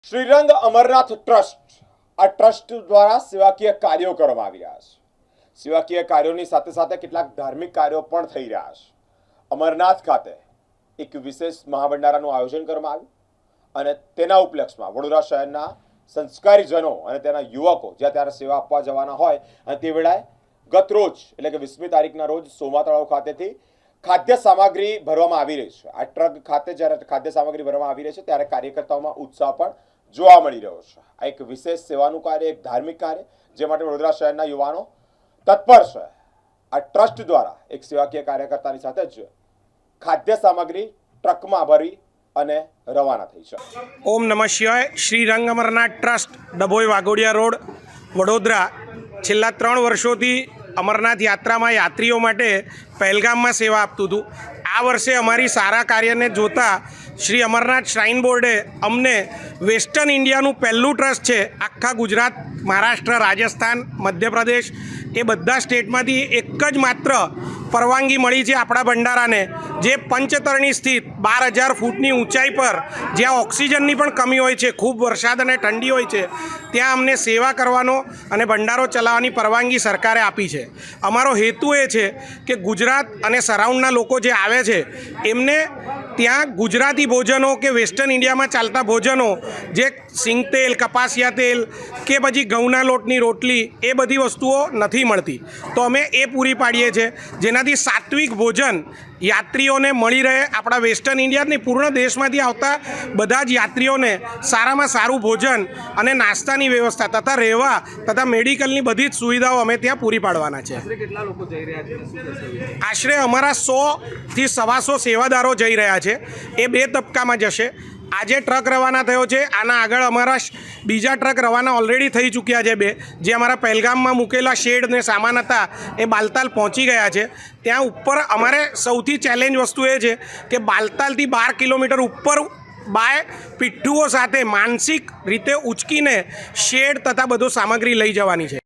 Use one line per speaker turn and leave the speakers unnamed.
Shrirang Amarnath trust આ trust દ્વારા સેવાકીય કાર્યો કરવામાં આવી રહ્યા છે। સેવાકીય કાર્યોની સાથે સાથે કેટલાક ધાર્મિક કાર્યો પણ થઈ રહ્યા છે। અમરનાથ ખાતે એક વિશેષ મહાભંડારાનું આયોજન કરવામાં આવ્યું અને તેના ઉપલક્ષમાં વડોદરા શહેરના સંસ્કારીજનો અને તેના યુવકો જ્યાં ત્યારે સેવા આપવા જવાના હોય અને તે વેળાએ ગત રોજ એટલે કે 20મી તારીખના રોજ સોમા તળાવ ખાતેથી ખાદ્ય સામગ્રી ભરવામાં આવી રહી છે। આ ટ્રક ખાતે જ્યારે ખાદ્ય સામગ્રી ભરવામાં આવી રહી છે ત્યારે કાર્યકર્તાઓમાં ઉત્સાહ પણ જોવા મળી રહ્યો છે। આ એક વિશેષ સેવાનું કાર્ય, એક ધાર્મિક કાર્ય જે માટે વડોદરા શહેરના યુવાનો તત્પર છે। આ ટ્રસ્ટ દ્વારા એક સેવાકીય કાર્યકર્તાની સાથે જ ખાદ્ય સામગ્રી ટ્રકમાં ભરી અને રવાના થઈ છે।
ઓમ નમઃ શિવાય। શ્રીરંગ અમરનાથ ટ્રસ્ટ ડભોઈ વાઘોડિયા રોડ વડોદરા છેલ્લા 3 વર્ષોથી અમરનાથ યાત્રામાં યાત્રીઓ માટે પહેલગામમાં સેવા આપતું હતું। આ વર્ષે અમારી સારા કાર્યને જોતા શ્રી અમરનાથ શ્રાઇન બોર્ડે અમને વેસ્ટર્ન ઇન્ડિયાનું પહેલું ટ્રસ્ટ છે, આખા ગુજરાત, મહારાષ્ટ્ર, રાજસ્થાન, મધ્યપ્રદેશ એ બધા સ્ટેટમાંથી એક જ માત્ર પરવાનગી મળી છે આપણા ભંડારાને, જે પંચતરણી સ્થિત 12,000 ફૂટની ઊંચાઈ પર જ્યાં ઓક્સિજનની પણ કમી હોય છે, ખૂબ વરસાદ અને ઠંડી હોય છે, ત્યાં અમને સેવા કરવાનો અને ભંડારો ચલાવવાની પરવાનગી સરકારે આપી છે। અમારો હેતુ એ છે કે ગુજરાત અને સરાઉન્ડના લોકો જે આવે છે એમને ત્યાં ગુજરાતી ભોજનો કે વેસ્ટર્ન ઇન્ડિયામાં ચાલતા ભોજનો જે સિંગ તેલ, કપાસિયા તેલ કે પછી ઘઉંના લોટની રોટલી એ બધી વસ્તુઓ નથી મળતી, તો અમે એ પૂરી પાડીએ છીએ જેનાથી સાત્વિક ભોજન યાત્રીઓને મળી રહે। આપણા વેસ્ટર્ન ઇન્ડિયાની પૂર્ણ દેશમાંથી આવતા બધા જ યાત્રીઓને સારામાં સારું ભોજન અને નાસ્તાની વ્યવસ્થા તથા રહેવા તથા મેડિકલની બધી જ સુવિધાઓ અમે ત્યાં પૂરી પાડવાના છે। આશરે અમારા 100થી 125 સેવાદારો જઈ રહ્યા છે। એ 2 તબક્કામાં જશે। આજે ટ્રક રવાના થયો છે, આના આગળ અમારા બીજા ટ્રક રવાના ઓલરેડી થઈ ચૂક્યા છે 2, જે અમારા પહેલગામમાં મૂકેલા શેડ ને સામાન હતા એ બાલતાલ પહોંચી ગયા છે। ત્યાં ઉપર અમારે સૌથી ચેલેન્જ વસ્તુ એ છે કે બાલતાલથી 12 કિલોમીટર ઉપર બાય પીઠ્ઠુઓ સાથે માનસિક રીતે ઉચકીને શેડ તથા બધો સામગ્રી લઈ જવાની છે।